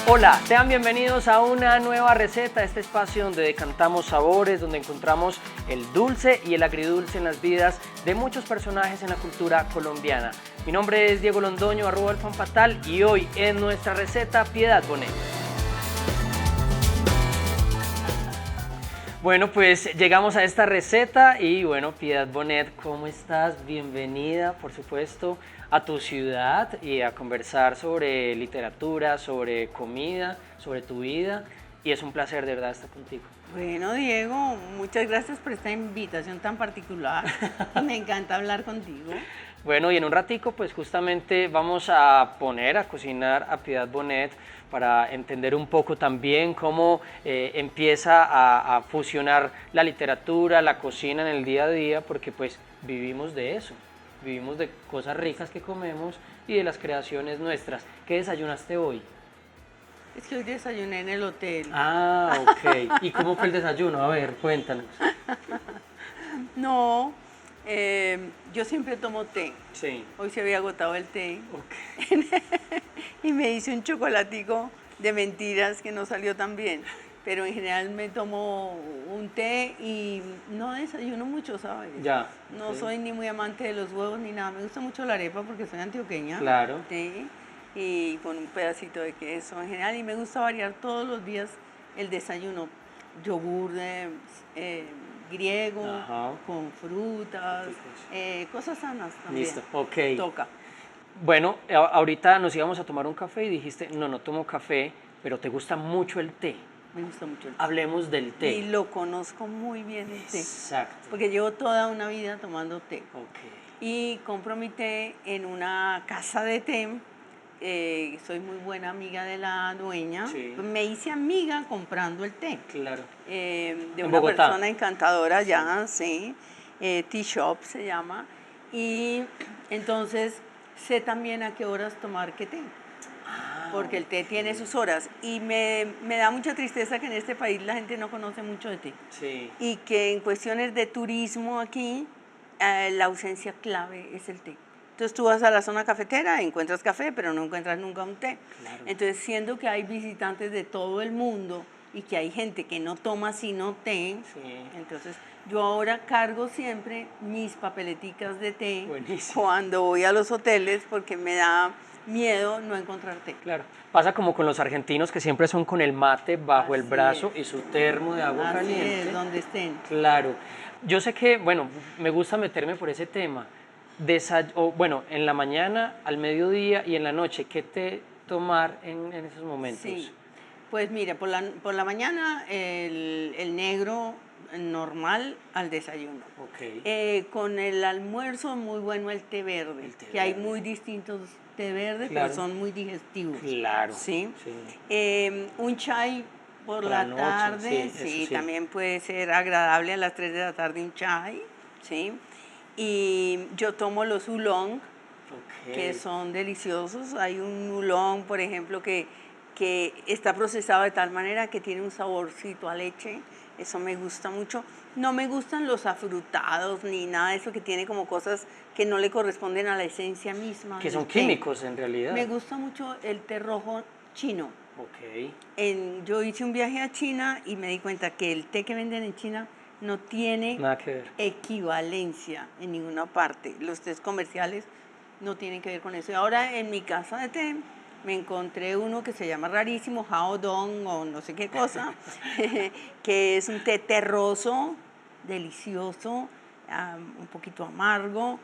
Hola, sean bienvenidos a una nueva receta, este espacio donde decantamos sabores, donde encontramos el dulce y el agridulce en las vidas de muchos personajes en la cultura colombiana. Mi nombre es Diego Londoño, @elfanfatal, y hoy en nuestra receta Piedad Bonet. Bueno, pues llegamos a esta receta y bueno, Piedad Bonet, ¿cómo estás? Bienvenida, por supuesto, a tu ciudad y a conversar sobre literatura, sobre comida, sobre tu vida, y es un placer de verdad estar contigo. Bueno, Diego, muchas gracias por esta invitación tan particular. Me encanta hablar contigo. Bueno, y en un ratico pues justamente vamos a poner a cocinar a Piedad Bonet para entender un poco también cómo empieza a fusionar la literatura, la cocina en el día a día, porque pues vivimos de eso, vivimos de cosas ricas que comemos y de las creaciones nuestras. ¿Qué desayunaste hoy? Es que hoy desayuné en el hotel. Ah, ok. ¿Y cómo fue el desayuno? A ver, cuéntanos. No, yo siempre tomo té. Sí. Hoy se había agotado el té. Ok. Y me hice un chocolatico de mentiras que no salió tan bien. Pero en general me tomo un té y no desayuno mucho, ¿sabes? Ya. No Ok. soy ni muy amante de los huevos ni nada. Me gusta mucho la arepa porque soy antioqueña. Claro. Sí. Y con un pedacito de queso en general. Y me gusta variar todos los días el desayuno. Yogur griego, Ajá. con frutas, cosas sanas también. Listo, ok. Toca. Bueno, ahorita nos íbamos a tomar un café y dijiste, no, no tomo café, pero te gusta mucho el té. Me gusta mucho el té. Hablemos del té. Y lo conozco muy bien el té. Exacto. Porque llevo toda una vida tomando té. Ok. Y compro mi té en una casa de té. Soy muy buena amiga de la dueña. Sí. Me hice amiga comprando el té. Claro. De En una Bogotá. persona encantadora allá, sí. Tea Shop se llama. Y entonces sé también a qué horas tomar qué té. Porque el té tiene sus horas. Y me da mucha tristeza que en este país la gente no conoce mucho de té. Sí. Y que en cuestiones de turismo aquí, la ausencia clave es el té. Entonces tú vas a la zona cafetera, encuentras café, pero no encuentras nunca un té. Claro. Entonces, siendo que hay visitantes de todo el mundo y que hay gente que no toma sino té, Sí. entonces yo ahora cargo siempre mis papeleticas de té. Buenísimo. Cuando voy a los hoteles porque me da miedo no encontrar té. Claro. Pasa como con los argentinos que siempre son con el mate bajo el Así brazo es. y su termo de agua Así caliente. es, donde estén. Claro. Yo sé que, bueno, me gusta meterme por ese tema. Bueno, en la mañana, al mediodía y en la noche, ¿qué té tomar en esos momentos? Sí, pues mira, por la mañana el negro normal al desayuno. Ok. Con el almuerzo muy bueno el té verde, El té que hay verde. muy distintos té verdes, Claro. pero son muy digestivos. Claro. ¿Sí? Sí. Un chai por Por la la noche, tarde, sí, eso sí. también puede ser agradable a las 3 de la tarde un chai, ¿sí? Y yo tomo los oolong, Ok. que son deliciosos. Hay un oolong, por ejemplo, que está procesado de tal manera que tiene un saborcito a leche. Eso me gusta mucho. No me gustan los afrutados ni nada de eso que tiene como cosas que no le corresponden a la esencia misma. Que del son té. químicos en realidad. Me gusta mucho el té rojo chino. Ok. Yo hice un viaje a China y me di cuenta que el té que venden en China no tiene Nada que ver. equivalencia en ninguna parte. Los tés comerciales no tienen que ver con eso. Y ahora en mi casa de té me encontré uno que se llama rarísimo, Hao Dong o no sé qué cosa, que es un té terroso, delicioso, un poquito amargo,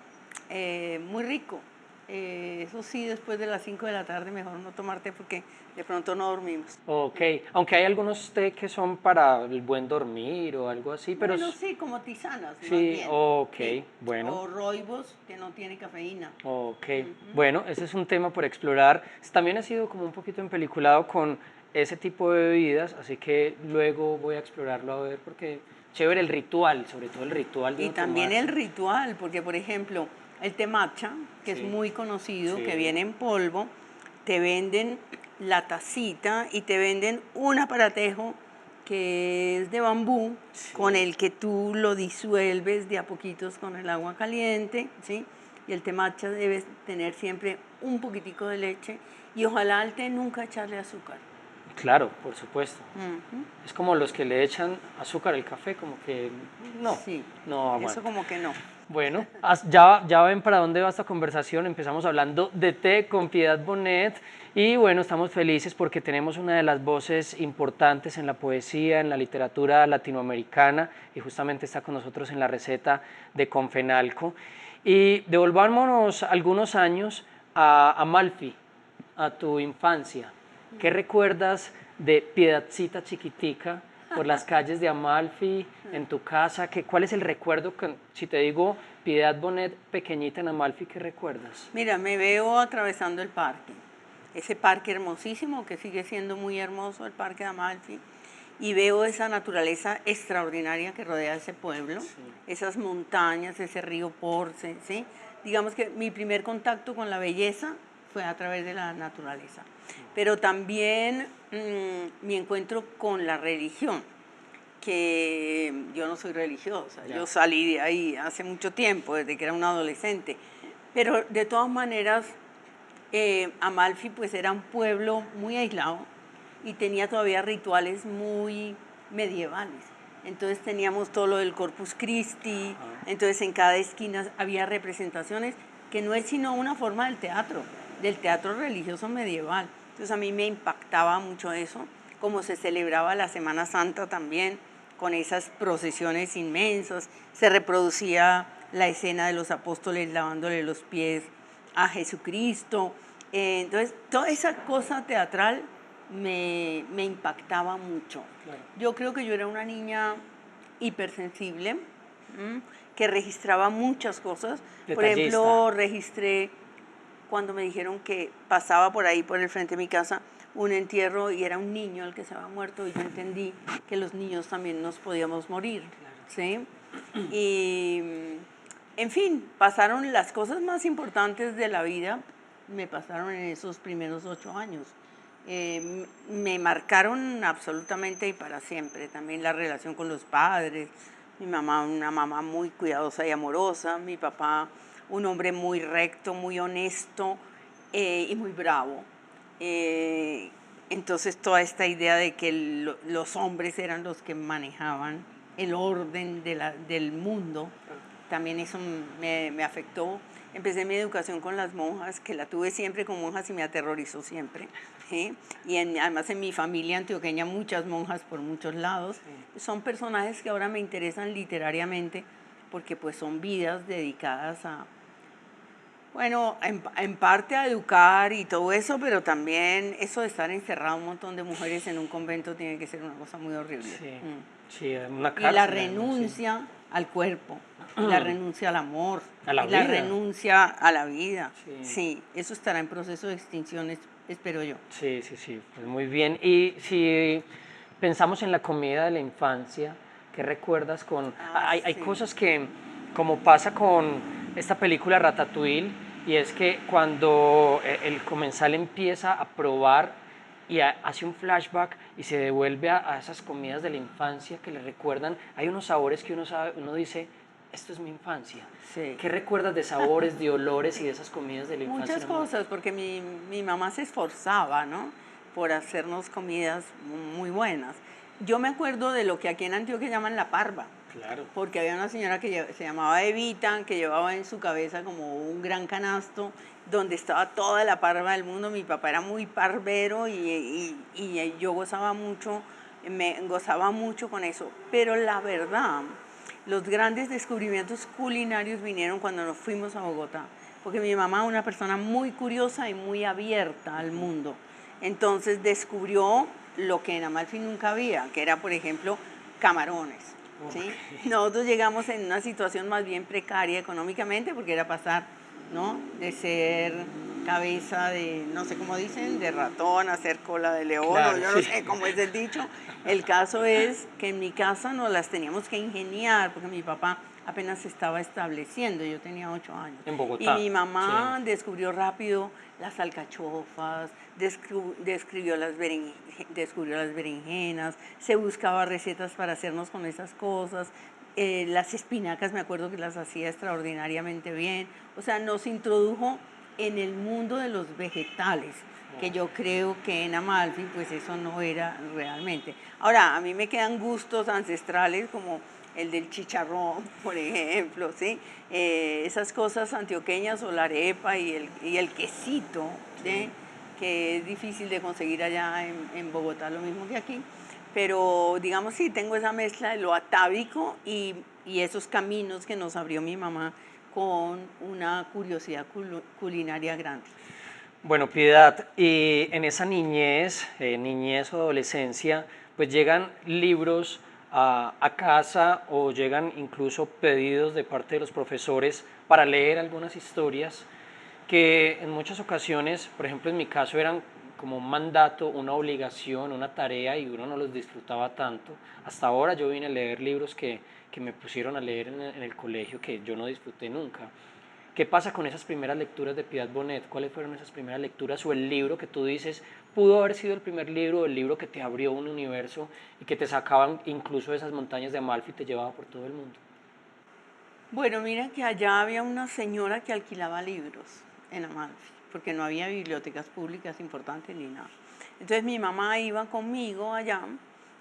muy rico. Eso sí, después de las 5 de la tarde mejor no tomar té porque de pronto no dormimos. Ok, aunque hay algunos té que son para el buen dormir o algo así, pero... Bueno, sí, como tisanas, más Sí, bien. ok, Sí. bueno. O rooibos, que no tiene cafeína. Ok, bueno, ese es un tema por explorar. También ha sido como un poquito empeliculado con ese tipo de bebidas, así que luego voy a explorarlo a ver porque chévere el ritual, sobre todo el ritual de Y uno también el tomarse. ritual, porque por ejemplo, el té matcha, que Sí. es muy conocido, Sí. que viene en polvo, te venden la tacita y te venden un aparatejo que es de bambú, Sí. con el que tú lo disuelves de a poquitos con el agua caliente, ¿sí? Y el té matcha debes tener siempre un poquitico de leche y ojalá al té nunca echarle azúcar. Claro, por supuesto. Ujú. Es como los que le echan azúcar al café, como que no, Sí, no eso aguanta. como que no. Bueno, ya ven para dónde va esta conversación. Empezamos hablando de té con Piedad Bonet y bueno, estamos felices porque tenemos una de las voces importantes en la poesía, en la literatura latinoamericana y justamente está con nosotros en la receta de Confenalco. Y devolvámonos algunos años a Amalfi, a tu infancia. ¿Qué recuerdas de Piedadcita chiquitica por las calles de Amalfi, en tu casa? ¿Cuál es el recuerdo que, si te digo Piedad Bonet pequeñita en Amalfi, qué recuerdas? Mira, me veo atravesando el parque, ese parque hermosísimo que sigue siendo muy hermoso, el Parque de Amalfi, y veo esa naturaleza extraordinaria que rodea ese pueblo, esas montañas, ese río Porce, ¿sí? Digamos que mi primer contacto con la belleza fue a través de la naturaleza, pero también mi encuentro con la religión, que yo no soy religiosa, Ya. yo salí de ahí hace mucho tiempo, desde que era una adolescente, pero de todas maneras Amalfi pues era un pueblo muy aislado y tenía todavía rituales muy medievales. Entonces teníamos todo lo del Corpus Christi, entonces en cada esquina había representaciones que no es sino una forma del teatro religioso medieval. Entonces a mí me impactaba mucho eso, como se celebraba la Semana Santa también, con esas procesiones inmensas, se reproducía la escena de los apóstoles lavándole los pies a Jesucristo. Entonces, toda esa cosa teatral me impactaba mucho. Claro. Yo creo que yo era una niña hipersensible, que registraba muchas cosas. Por Detallista. ejemplo, registré cuando me dijeron que pasaba por ahí, por el frente de mi casa, un entierro y era un niño el que se había muerto y yo entendí que los niños también nos podíamos morir, ¿sí? Y, en fin, pasaron las cosas más importantes de la vida, me pasaron en esos primeros 8 años. Me marcaron absolutamente y para siempre. También la relación con los padres, mi mamá, una mamá muy cuidadosa y amorosa, mi papá, un hombre muy recto, muy honesto y muy bravo. Entonces toda esta idea de que los hombres eran los que manejaban el orden del mundo, también eso me afectó. Empecé mi educación con las monjas, que la tuve siempre con monjas y me aterrorizó siempre. ¿Sí? Y además en mi familia antioqueña muchas monjas por muchos lados. Sí. Son personajes que ahora me interesan literariamente porque pues son vidas dedicadas a, bueno, en parte a educar y todo eso, pero también eso de estar encerrado un montón de mujeres en un convento tiene que ser una cosa muy horrible. Sí, sí, una Y la cárcel. renuncia Sí. al cuerpo, la renuncia al amor, A la y la vida. renuncia a la vida. Sí. Sí, eso estará en proceso de extinción, espero yo. Sí, sí, sí, pues muy bien. Y si pensamos en la comida de la infancia, ¿qué recuerdas con...? Hay Sí. cosas que, como pasa con esta película Ratatouille, y es que cuando el comensal empieza a probar y hace un flashback y se devuelve a esas comidas de la infancia que le recuerdan, hay unos sabores que uno sabe, uno dice, esto es mi infancia. Sí. ¿Qué recuerdas de sabores, de olores y de esas comidas de la infancia? Muchas cosas, porque mi mamá se esforzaba, ¿no?, por hacernos comidas muy buenas. Yo me acuerdo de lo que aquí en Antioquia llaman la parva. Claro. Porque había una señora que se llamaba Evita, que llevaba en su cabeza como un gran canasto donde estaba toda la parva del mundo. Mi papá era muy parvero y yo gozaba mucho con eso. Pero la verdad, los grandes descubrimientos culinarios vinieron cuando nos fuimos a Bogotá, porque mi mamá es una persona muy curiosa y muy abierta al mundo. Entonces descubrió lo que en Amalfi nunca había, que era, por ejemplo, camarones. ¿Sí? Nosotros llegamos en una situación más bien precaria económicamente, porque era pasar, ¿no?, de ser cabeza de, no sé cómo dicen, de ratón a ser cola de león, Claro, o yo no sé cómo es el dicho. El caso es que en mi casa nos las teníamos que ingeniar, porque mi papá apenas se estaba estableciendo, yo tenía 8 años. En Bogotá. Y mi mamá Sí. descubrió rápido las alcachofas, descubrió las berenjenas, se buscaba recetas para hacernos con esas cosas. Las espinacas me acuerdo que las hacía extraordinariamente bien. O sea, nos introdujo en el mundo de los vegetales. que yo creo que en Amalfi pues eso no era realmente. Ahora, a mí me quedan gustos ancestrales como el del chicharrón, por ejemplo, ¿sí? Esas cosas antioqueñas o la arepa y el quesito, ¿sí? Que es difícil de conseguir allá en Bogotá, lo mismo que aquí. Pero digamos sí, tengo esa mezcla de lo atávico y esos caminos que nos abrió mi mamá con una curiosidad culinaria grande. Bueno, Piedad, y en esa niñez, niñez o adolescencia, pues llegan libros a casa o llegan incluso pedidos de parte de los profesores para leer algunas historias que en muchas ocasiones, por ejemplo en mi caso, eran como un mandato, una obligación, una tarea y uno no los disfrutaba tanto. Hasta ahora yo vine a leer libros que me pusieron a leer en el colegio que yo no disfruté nunca. ¿Qué pasa con esas primeras lecturas de Piedad Bonet? ¿Cuáles fueron esas primeras lecturas o el libro que tú dices pudo haber sido el primer libro o el libro que te abrió un universo y que te sacaban incluso de esas montañas de Amalfi y te llevaba por todo el mundo? Bueno, mira que allá había una señora que alquilaba libros en Amalfi, porque no había bibliotecas públicas importantes ni nada. Entonces mi mamá iba conmigo allá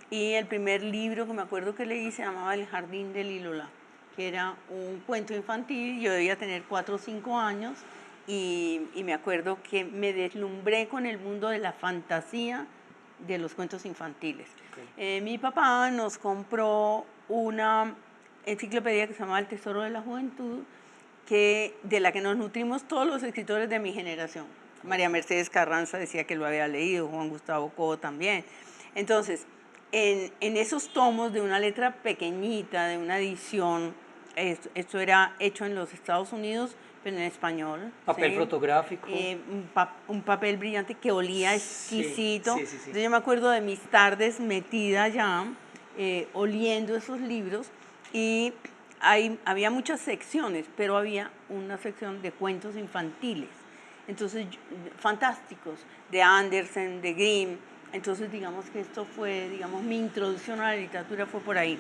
y el primer libro que me acuerdo que leí se llamaba El jardín de Lilola, que era un cuento infantil. Yo debía tener 4 o 5 años y me acuerdo que me deslumbré con el mundo de la fantasía de los cuentos infantiles. Okay. Mi papá nos compró una enciclopedia que se llamaba El Tesoro de la Juventud, de la que nos nutrimos todos los escritores de mi generación. María Mercedes Carranza decía que lo había leído, Juan Gustavo Cobo también. Entonces, en esos tomos de una letra pequeñita, de una edición, esto era hecho en los Estados Unidos, pero en español. Papel ¿sí? fotográfico. Un papel brillante que olía Sí, exquisito. sí, sí, sí. Entonces yo me acuerdo de mis tardes metida allá, oliendo esos libros y había muchas secciones, pero había una sección de cuentos infantiles. Entonces, fantásticos, de Andersen, de Grimm. Entonces, digamos que esto fue, digamos, mi introducción a la literatura fue por ahí.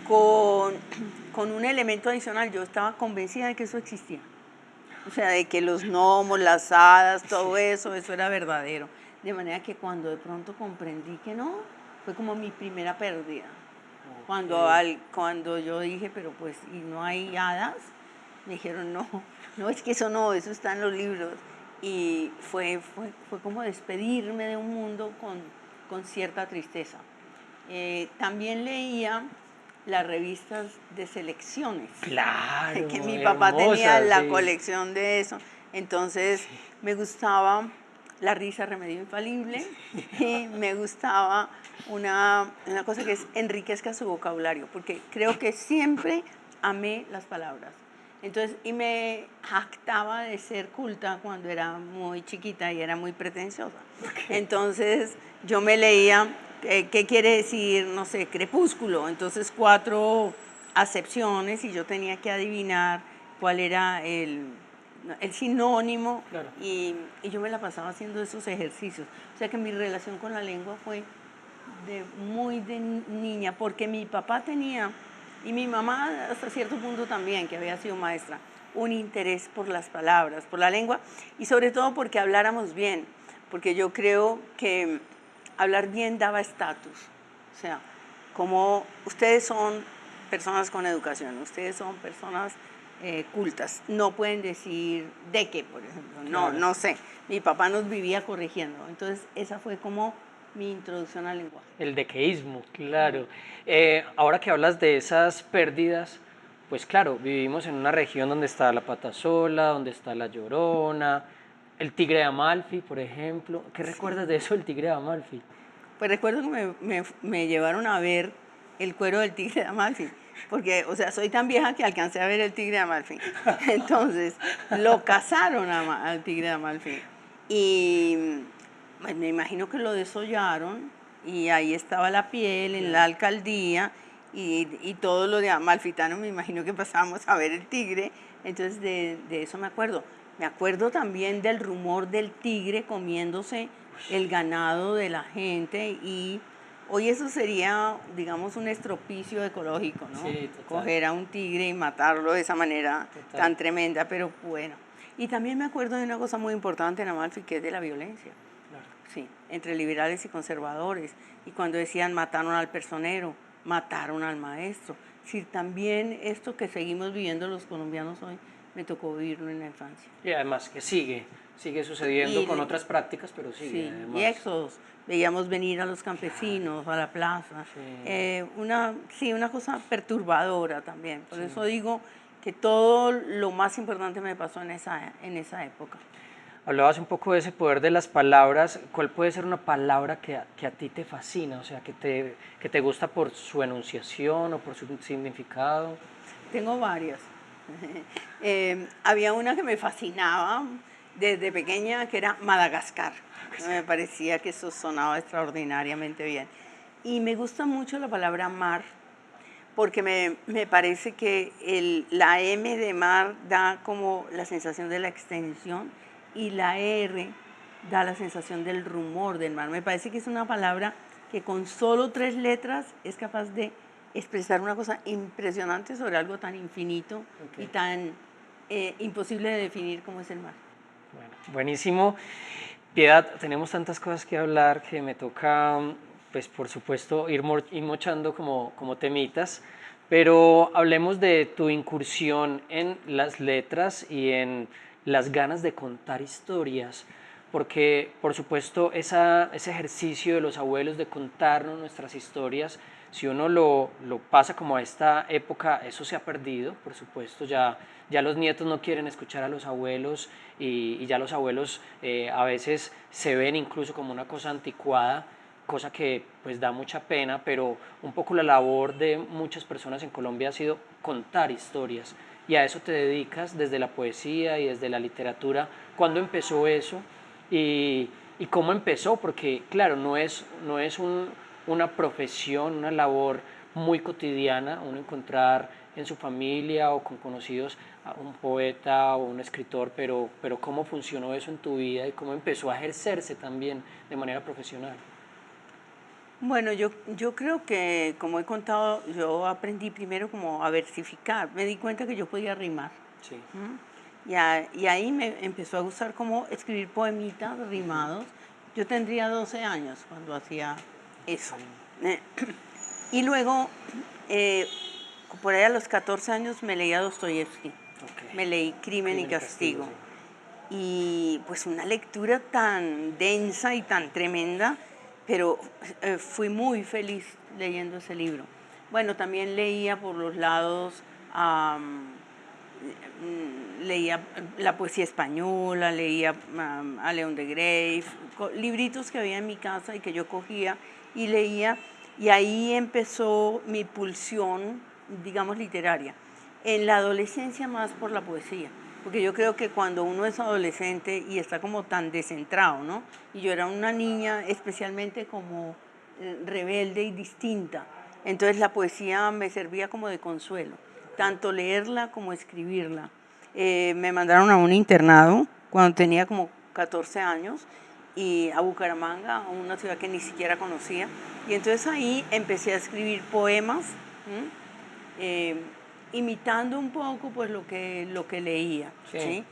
Con un elemento adicional, yo estaba convencida de que eso existía. O sea, de que los gnomos, las hadas, todo eso era verdadero. De manera que cuando de pronto comprendí que no, fue como mi primera pérdida. Okay. Cuando yo dije, pero pues, ¿y no hay hadas? Me dijeron, no, no, es que eso no, eso está en los libros. Y fue como despedirme de un mundo con cierta tristeza. También leía las revistas de selecciones. Claro, Que mi papá tenía hermosa, la sí. colección de eso. Entonces me gustaba La risa remedio infalible y me gustaba una cosa que es enriquezca su vocabulario, porque creo que siempre amé las palabras. Entonces, y me jactaba de ser culta cuando era muy chiquita y era muy pretenciosa. Entonces, yo me leía, ¿qué quiere decir, no sé, crepúsculo? Entonces, 4 acepciones y yo tenía que adivinar cuál era el sinónimo. Claro. Y yo me la pasaba haciendo esos ejercicios. O sea que mi relación con la lengua fue muy de niña, porque mi papá tenía, y mi mamá hasta cierto punto también, que había sido maestra, un interés por las palabras, por la lengua, y sobre todo porque habláramos bien, porque yo creo que hablar bien daba estatus. O sea, como ustedes son personas con educación, ustedes son personas cultas, no pueden decir de qué, por ejemplo, no, no sé. Mi papá nos vivía corrigiendo, entonces esa fue como mi introducción al lenguaje. El dequeísmo, claro. Ahora que hablas de esas pérdidas, pues claro, vivimos en una región donde está la Patasola, donde está la Llorona, el Tigre de Amalfi, por ejemplo. ¿Qué recuerdas de eso, el Tigre de Amalfi? Pues recuerdo que me llevaron a ver el cuero del Tigre de Amalfi, porque, o sea, soy tan vieja que alcancé a ver el Tigre de Amalfi. Entonces, lo cazaron al Tigre de Amalfi. Y pues, me imagino que lo desollaron y ahí estaba la piel en la alcaldía y todo lo de amalfitano, me imagino que pasábamos a ver el tigre. Entonces, de eso me acuerdo. Me acuerdo también del rumor del tigre comiéndose el ganado de la gente y hoy eso sería, digamos, un estropicio ecológico, ¿no? Sí, total. Coger a un tigre y matarlo de esa manera tan tremenda, pero bueno. Y también me acuerdo de una cosa muy importante en Amalfi, que es de la violencia. Claro. Sí, entre liberales y conservadores. Y cuando decían mataron al personero, mataron al maestro. Sí, también esto que seguimos viviendo los colombianos hoy, me tocó vivirlo en la infancia. Y además que sigue sucediendo Y, con otras prácticas, pero sigue sí, y además. éxodos. Veíamos venir a los campesinos a la plaza. Sí. Una cosa perturbadora también. Por Sí. eso digo que todo lo más importante me pasó en esa época. Hablabas un poco de ese poder de las palabras. ¿Cuál puede ser una palabra que a ti te fascina? O sea, que te gusta por su enunciación o por su significado. Tengo varias. Había una que me fascinaba desde pequeña, que era Madagascar. Me parecía que eso sonaba extraordinariamente bien. Y me gusta mucho la palabra mar, porque me parece que la M de mar da como la sensación de la extensión y la R da la sensación del rumor del mar. Me parece que es una palabra que con solo 3 letras es capaz de expresar una cosa impresionante sobre algo tan infinito y tan imposible de definir como es el mar. Bueno, buenísimo. Piedad, tenemos tantas cosas que hablar que me toca, pues por supuesto, ir mochando como temitas, pero hablemos de tu incursión en las letras y en las ganas de contar historias, porque por supuesto ese ejercicio de los abuelos de contarnos nuestras historias, si uno lo pasa como a esta época, eso se ha perdido, por supuesto, ya los nietos no quieren escuchar a los abuelos y ya los abuelos a veces se ven incluso como una cosa anticuada, cosa que pues da mucha pena, pero un poco la labor de muchas personas en Colombia ha sido contar historias y a eso te dedicas desde la poesía y desde la literatura. ¿Cuándo empezó eso? Y cómo empezó, porque claro, no es una profesión, una labor muy cotidiana, uno encontrar en su familia o con conocidos a un poeta o un escritor, pero cómo funcionó eso en tu vida y cómo empezó a ejercerse también de manera profesional. Bueno, yo creo que, como he contado, yo aprendí primero como a versificar. Me di cuenta que yo podía rimar. Sí. Y ahí me empezó a gustar como escribir poemitas rimados. Yo tendría 12 años cuando hacía eso. Y luego, por ahí a los 14 años, me leía Dostoyevsky. Okay. Me leí Crimen y Castigo. Y pues una lectura tan densa y tan tremenda, pero fui muy feliz leyendo ese libro. Bueno, también leía por los lados, leía la poesía española, leía a León de Greiff, libritos que había en mi casa y que yo cogía y leía, y ahí empezó mi pulsión, digamos, literaria. En la adolescencia más por la poesía, porque yo creo que cuando uno es adolescente y está como tan descentrado, ¿no? Y yo era una niña especialmente como rebelde y distinta, entonces la poesía me servía como de consuelo, tanto leerla como escribirla. Me mandaron a un internado cuando tenía como 14 años y a Bucaramanga, a una ciudad que ni siquiera conocía, y entonces ahí empecé a escribir poemas, imitando un poco pues lo que leía. Sí. ¿Sí?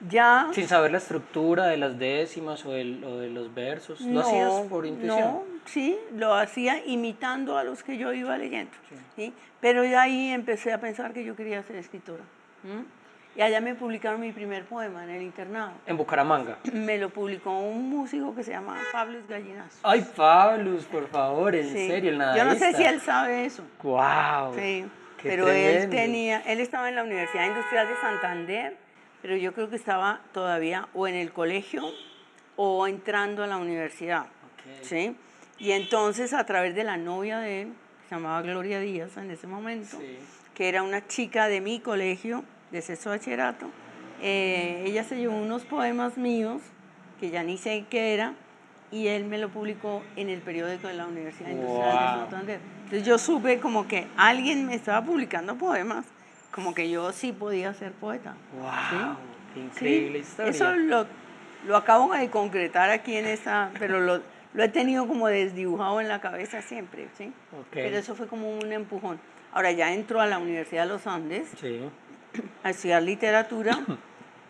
Ya, sin saber la estructura de las décimas o de los versos, ¿lo hacías por intuición? No, sí, lo hacía imitando a los que yo iba leyendo. Sí. ¿Sí? Pero ya ahí empecé a pensar que yo quería ser escritora. Y allá me publicaron mi primer poema en el internado. En Bucaramanga. Me lo publicó un músico que se llama Pablo Gallinazo. Ay, Pablo, por favor, en Sí. serio, el Yo no nadaísta. sé si él sabe eso. ¡Guau! Sí, Qué pero tremendo. él estaba en la Universidad Industrial de Santander, pero yo creo que estaba todavía o en el colegio o entrando a la universidad. Okay. ¿Sí? Y entonces a través de la novia de él, que se llamaba Gloria Díaz en ese momento, sí, que era una chica de mi colegio, de sexto bachillerato, ella se llevó unos poemas míos, que ya ni sé qué era, y él me lo publicó en el periódico de la Universidad Industrial de Santander. Entonces yo supe como que alguien me estaba publicando poemas, como que yo sí podía ser poeta. ¡Wow! ¿Sí? ¡Qué increíble Sí, historia! eso lo acabo de concretar aquí en esta, pero lo he tenido como desdibujado en la cabeza siempre, ¿sí? Okay. Pero eso fue como un empujón. Ahora ya entro a la Universidad de los Andes, sí, a estudiar literatura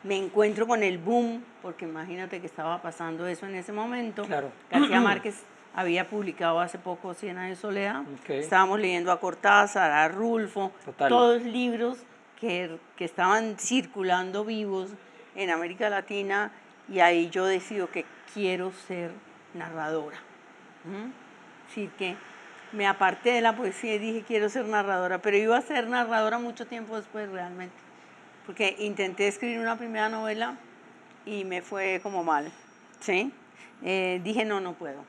me encuentro con el boom, porque imagínate que estaba pasando eso en ese momento. Claro. García Márquez había publicado hace poco Cien años de soledad. Okay. Estábamos leyendo a Cortázar, a Rulfo, Total. todos libros que estaban circulando vivos en América Latina, y ahí yo decido que quiero ser narradora. Sí, que me aparté de la poesía y dije quiero ser narradora, pero iba a ser narradora mucho tiempo después realmente, porque intenté escribir una primera novela y me fue como mal, ¿sí? Dije no puedo,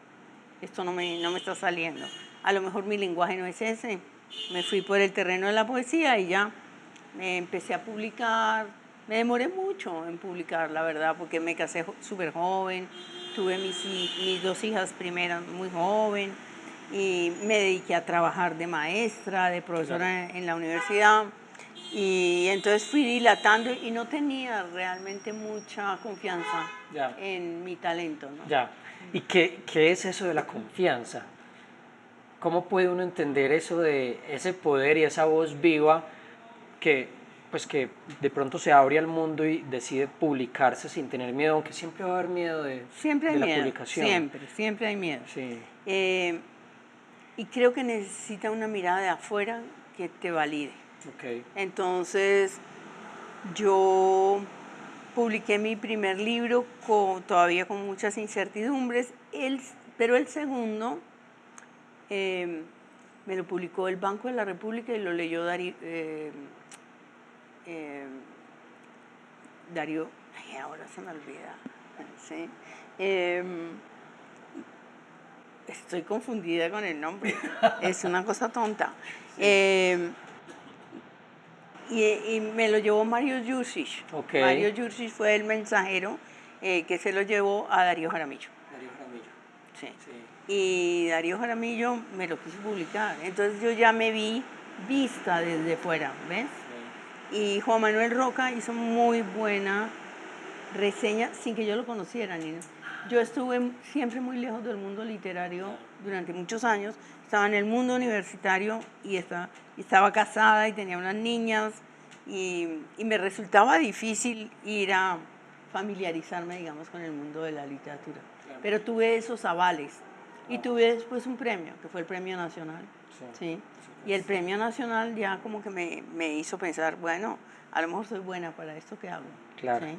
esto no me está saliendo, a lo mejor mi lenguaje no es ese, me fui por el terreno de la poesía y ya me empecé a publicar. Me demoré mucho en publicar, la verdad, porque me casé súper joven, tuve mis 2 hijas primeras muy joven y me dediqué a trabajar de maestra, de profesora en la universidad, y entonces fui dilatando y no tenía realmente mucha confianza en mi talento, ¿no? Ya. ¿Y qué es eso de la confianza? ¿Cómo puede uno entender eso de ese poder y esa voz viva que de pronto se abre al mundo y decide publicarse sin tener miedo, aunque siempre va a haber miedo de la publicación? Siempre hay miedo. Sí. Y creo que necesita una mirada de afuera que te valide. Okay. Entonces, yo publiqué mi primer libro todavía con muchas incertidumbres, pero el segundo me lo publicó el Banco de la República y lo leyó Darío, ay, ahora se me olvida, ¿sí? Estoy confundida con el nombre, es una cosa tonta. Sí. Y me lo llevó Mario Yurcic. Okay. Mario Yurcic fue el mensajero que se lo llevó a Darío Jaramillo. Darío Jaramillo. Sí. Y Darío Jaramillo me lo quiso publicar. Entonces yo ya me vi vista desde fuera, ¿ves? Sí. Y Juan Manuel Roca hizo muy buena reseña sin que yo lo conociera, Nina. Yo estuve siempre muy lejos del mundo literario durante muchos años. Estaba en el mundo universitario y estaba casada y tenía unas niñas y me resultaba difícil ir a familiarizarme, digamos, con el mundo de la literatura. Claro. Pero tuve esos avales y tuve después un premio, que fue el Premio Nacional. Sí. Y el Premio Nacional ya como que me hizo pensar, bueno, a lo mejor soy buena para esto que hago. Claro. ¿Sí?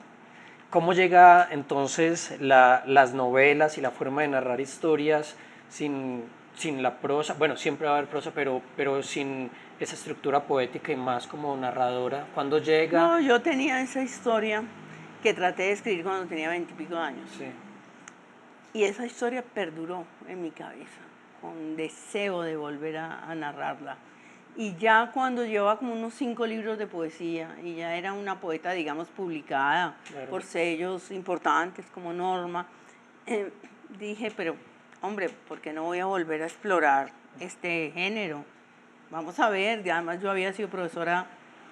¿Cómo llega entonces las novelas y la forma de narrar historias sin la prosa? Bueno, siempre va a haber prosa, pero sin esa estructura poética y más como narradora. ¿Cuándo llega? No, yo tenía esa historia que traté de escribir cuando tenía 20 y pico de años. Sí. Y esa historia perduró en mi cabeza, con deseo de volver a narrarla. Y ya cuando llevaba como unos 5 libros de poesía y ya era una poeta, digamos, publicada por sellos importantes como Norma, dije, pero hombre, ¿por qué no voy a volver a explorar este género? Vamos a ver, además yo había sido profesora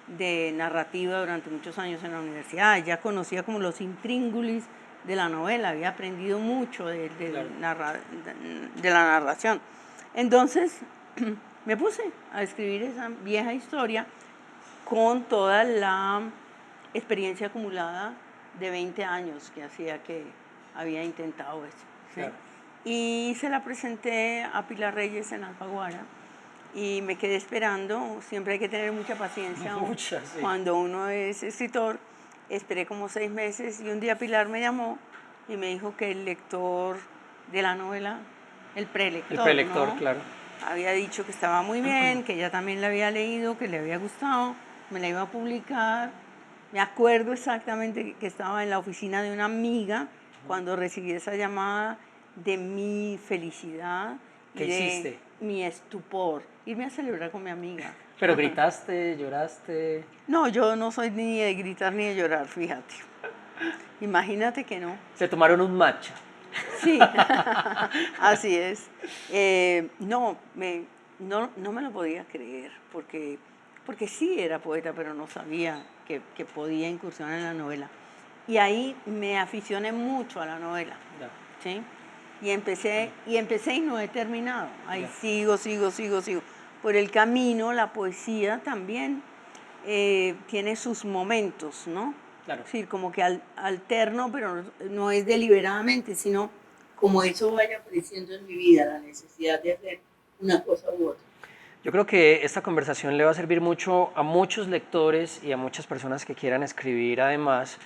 de narrativa durante muchos años en la universidad, ya conocía como los intríngulis de la novela, había aprendido mucho de la narración. Entonces me puse a escribir esa vieja historia con toda la experiencia acumulada de 20 años que hacía que había intentado eso. ¿Sí? Claro. Y se la presenté a Pilar Reyes en Alfaguara y me quedé esperando. Siempre hay que tener mucha paciencia. Mucha, sí. Cuando uno es escritor. Esperé como 6 meses y un día Pilar me llamó y me dijo que el lector de la novela, el prelector, ¿no? Claro. Había dicho que estaba muy bien, que ella también la había leído, que le había gustado, me la iba a publicar. Me acuerdo exactamente que estaba en la oficina de una amiga cuando recibí esa llamada, de mi felicidad y de mi estupor, irme a celebrar con mi amiga. ¿Pero gritaste, lloraste? No, yo no soy ni de gritar ni de llorar, fíjate. Imagínate que no. Se tomaron un matcha. Sí, así es. No me lo podía creer, porque sí era poeta, pero no sabía que podía incursionar en la novela. Y ahí me aficioné mucho a la novela. ¿Sí? Y empecé y no he terminado. Ahí sigo. Por el camino, la poesía también tiene sus momentos, ¿no? Claro. Sí, como que alterno, pero no es deliberadamente, sino como eso vaya apareciendo en mi vida, la necesidad de hacer una cosa u otra. Yo creo que esta conversación le va a servir mucho a muchos lectores y a muchas personas que quieran escribir además.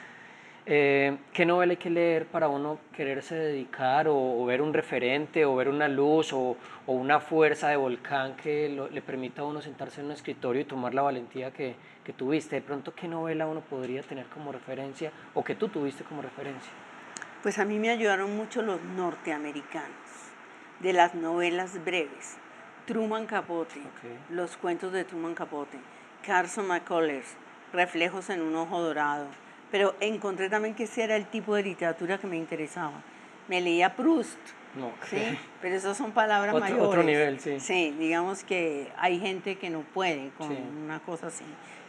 ¿Qué novela hay que leer para uno quererse dedicar o ver un referente o ver una luz o una fuerza de volcán que le permita a uno sentarse en un escritorio y tomar la valentía que tuviste? De pronto, ¿qué novela uno podría tener como referencia o que tú tuviste como referencia? Pues a mí me ayudaron mucho los norteamericanos, de las novelas breves. Truman Capote, Okay. los cuentos de Truman Capote, Carson McCullers, Reflejos en un ojo dorado. Pero encontré también que ese era el tipo de literatura que me interesaba. Me leía Proust, Okay. ¿sí? Pero esas son palabras Otro mayores. nivel, sí. Sí, digamos que hay gente que no puede con Sí. una cosa así.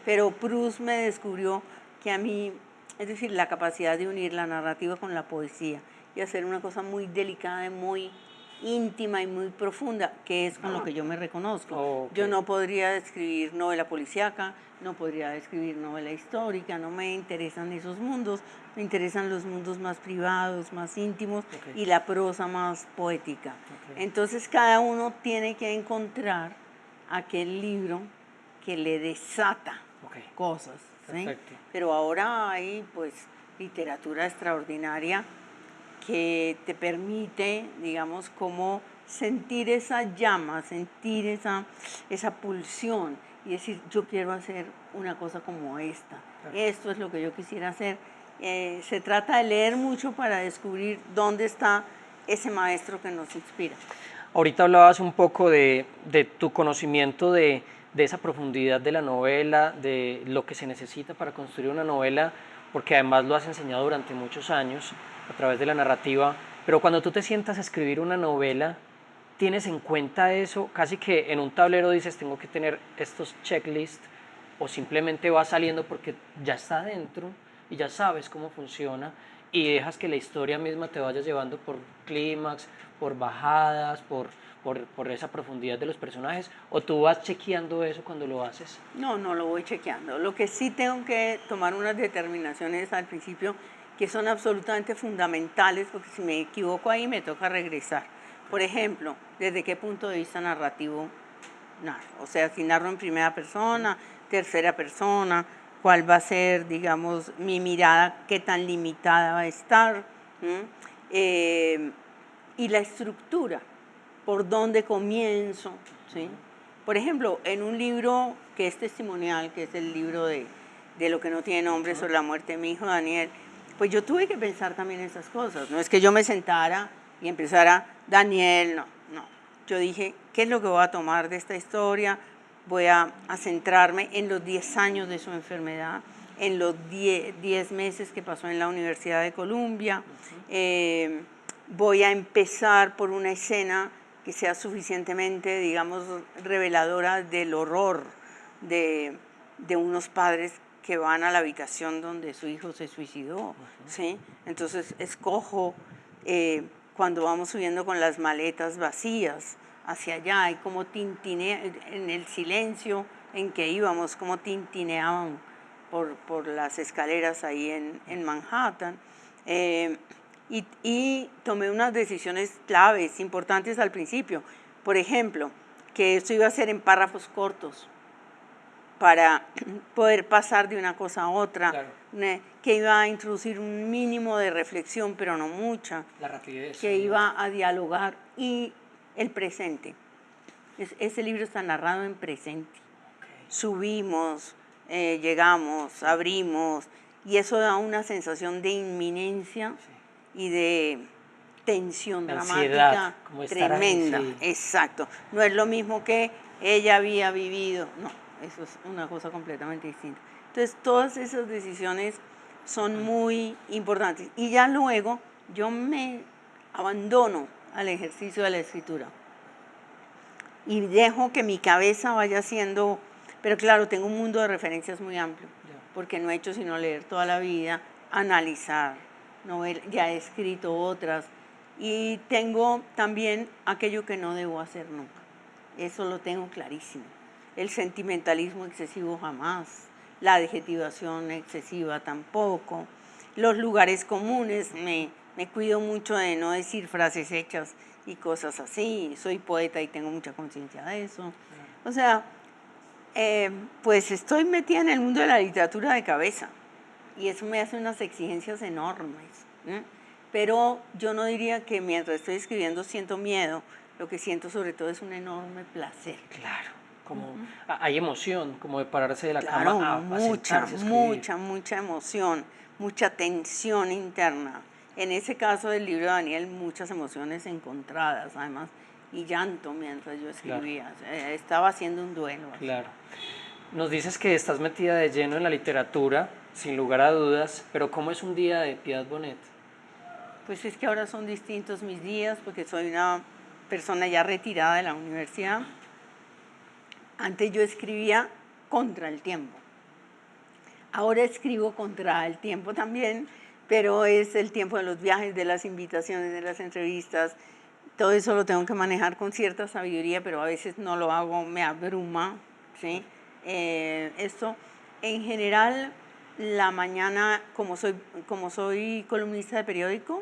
Pero Proust me descubrió que a mí, es decir, la capacidad de unir la narrativa con la poesía y hacer una cosa muy delicada y muy íntima y muy profunda, que es con lo que yo me reconozco. Okay. Yo no podría escribir novela policíaca, no podría escribir novela histórica, no me interesan esos mundos, me interesan los mundos más privados, más íntimos Okay. y la prosa más poética. Okay. Entonces cada uno tiene que encontrar aquel libro que le desata Okay. cosas, ¿sí? Perfecto. Pero ahora hay pues literatura extraordinaria que te permite, digamos, como sentir esa llama, sentir esa pulsión y decir, yo quiero hacer una cosa como esta, Claro. esto es lo que yo quisiera hacer. Se trata de leer mucho para descubrir dónde está ese maestro que nos inspira. Ahorita hablabas un poco de tu conocimiento de esa profundidad de la novela, de lo que se necesita para construir una novela, porque además lo has enseñado durante muchos años a través de la narrativa, pero cuando tú te sientas a escribir una novela, ¿tienes en cuenta eso? Casi que en un tablero dices, tengo que tener estos checklists, o simplemente va saliendo porque ya está dentro y ya sabes cómo funciona y dejas que la historia misma te vaya llevando por clímax, por bajadas, por esa profundidad de los personajes, o tú vas chequeando eso cuando lo haces. No, no lo voy chequeando. Lo que sí tengo que tomar unas determinaciones al principio que son absolutamente fundamentales, porque si me equivoco ahí me toca regresar. Por ejemplo, ¿desde qué punto de vista narrativo narro? O sea, si narro en primera persona, tercera persona, cuál va a ser, digamos, mi mirada, qué tan limitada va a estar. Y la estructura, por dónde comienzo, ¿sí? Por ejemplo, en un libro que es testimonial, que es el libro de Lo que no tiene nombre, sobre la muerte de mi hijo Daniel, pues yo tuve que pensar también esas cosas. No es que yo me sentara y empezara, Daniel, no, no. Yo dije, ¿qué es lo que voy a tomar de esta historia? Voy a centrarme en los 10 años de su enfermedad, en los 10 meses que pasó en la Universidad de Columbia. Voy a empezar por una escena que sea suficientemente, digamos, reveladora del horror de unos padres que van a la habitación donde su hijo se suicidó, ¿sí? Entonces escojo cuando vamos subiendo con las maletas vacías hacia allá y como tintinea en el silencio en que íbamos, como tintineaban por las escaleras ahí en Manhattan. Y tomé unas decisiones claves, importantes al principio. Por ejemplo, que esto iba a ser en párrafos cortos para poder pasar de una cosa a otra, Claro. Que iba a introducir un mínimo de reflexión, pero no mucha, La rapidez. que iba a dialogar y el presente. Ese libro está narrado en presente. Okay. Subimos, llegamos, abrimos, y eso da una sensación de inminencia. Sí. Y de tensión dramática como tremenda. Ahí, sí. Exacto. No es lo mismo que ella había vivido, no, eso es una cosa completamente distinta. Entonces, todas esas decisiones son muy importantes. Y ya luego yo me abandono al ejercicio de la escritura y dejo que mi cabeza vaya haciendo, pero claro, tengo un mundo de referencias muy amplio, porque no he hecho sino leer toda la vida, analizar, ya he escrito otras, y tengo también aquello que no debo hacer nunca. Eso lo tengo clarísimo. El sentimentalismo excesivo jamás, la adjetivación excesiva tampoco, los lugares comunes, me cuido mucho de no decir frases hechas y cosas así, soy poeta y tengo mucha conciencia de eso. O sea, pues estoy metida en el mundo de la literatura de cabeza y eso me hace unas exigencias enormes, ¿eh? Pero yo no diría que mientras estoy escribiendo siento miedo, lo que siento sobre todo es un enorme placer. Claro, como hay emoción, como de pararse de la Claro, cama a sentarse a escribir. mucha emoción, mucha tensión interna. En ese caso del libro de Daniel, muchas emociones encontradas, además, y llanto mientras yo escribía. Claro. Estaba haciendo un duelo. Así. Claro. Nos dices que estás metida de lleno en la literatura, sin lugar a dudas, pero ¿cómo es un día de Piedad Bonet? Pues es que ahora son distintos mis días, porque soy una persona ya retirada de la universidad. Antes yo escribía contra el tiempo. Ahora escribo contra el tiempo también, pero es el tiempo de los viajes, de las invitaciones, de las entrevistas. Todo eso lo tengo que manejar con cierta sabiduría, pero a veces no lo hago, me abruma, ¿sí? Esto, en general, la mañana, como soy columnista de periódico,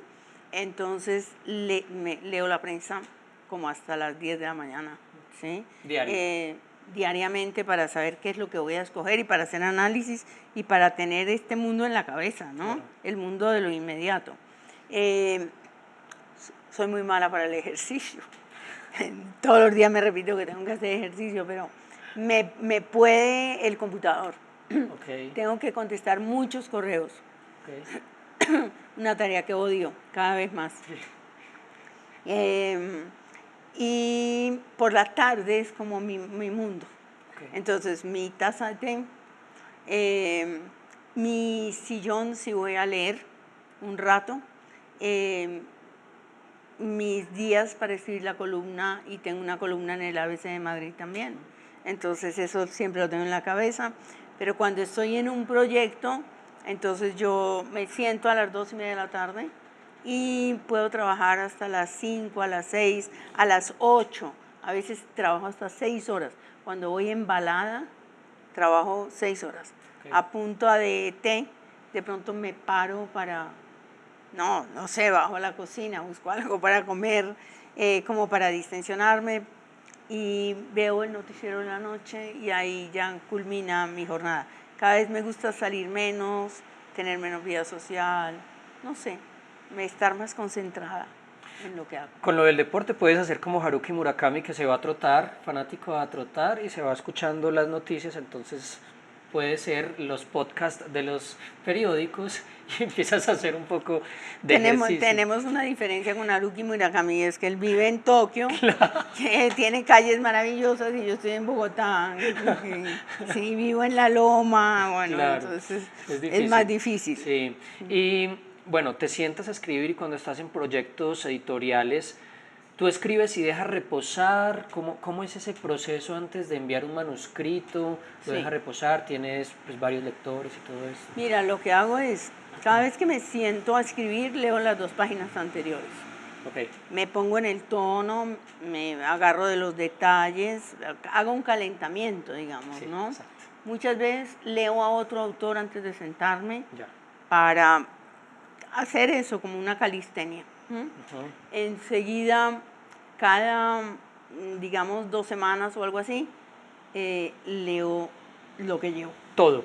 entonces leo la prensa como hasta las 10 de la mañana, ¿sí? Diariamente para saber qué es lo que voy a escoger y para hacer análisis y para tener este mundo en la cabeza, ¿no? Claro. El mundo de lo inmediato. Soy muy mala para el ejercicio. Todos los días me repito que tengo que hacer ejercicio, pero me puede el computador. Okay. Tengo que contestar muchos correos. Okay. Una tarea que odio cada vez más. Y por la tarde es como mi mundo. Okay. Entonces, mi taza de té, mi sillón si voy a leer un rato, mis días para escribir la columna, y tengo una columna en el ABC de Madrid también. Entonces, eso siempre lo tengo en la cabeza. Pero cuando estoy en un proyecto, entonces yo me siento a las 2:30 de la tarde y puedo trabajar hasta las 5, a las 6, a las 8. A veces trabajo hasta 6 horas. Cuando voy embalada, trabajo 6 horas. Okay. A punta de té, de pronto me paro para, no sé, bajo a la cocina, busco algo para comer, como para distensionarme, y veo el noticiero de la noche y ahí ya culmina mi jornada. Cada vez me gusta salir menos, tener menos vida social, no sé, estar más concentrada en lo que hago. Con lo del deporte puedes hacer como Haruki Murakami, que se va a trotar, fanático a trotar, y se va escuchando las noticias, entonces puede ser los podcasts de los periódicos y empiezas a hacer un poco de ejercicio. Tenemos una diferencia con Haruki Murakami, es que él vive en Tokio, claro, que tiene calles maravillosas, y yo estoy en Bogotá, sí, vivo en la Loma, bueno, claro, entonces es más difícil. Sí, y bueno, te sientas a escribir y cuando estás en proyectos editoriales, ¿tú escribes y dejas reposar? ¿Cómo es ese proceso antes de enviar un manuscrito? ¿Lo dejas reposar? ¿Tienes pues, varios lectores y todo eso? Mira, lo que hago es, cada vez que me siento a escribir, leo las 2 páginas anteriores. Okay. Me pongo en el tono, me agarro de los detalles, hago un calentamiento, digamos, sí, ¿no? Exacto. Muchas veces leo a otro autor antes de sentarme para hacer eso, como una calistenia. Enseguida, cada, digamos, 2 semanas o algo así, leo lo que llevo. Todo.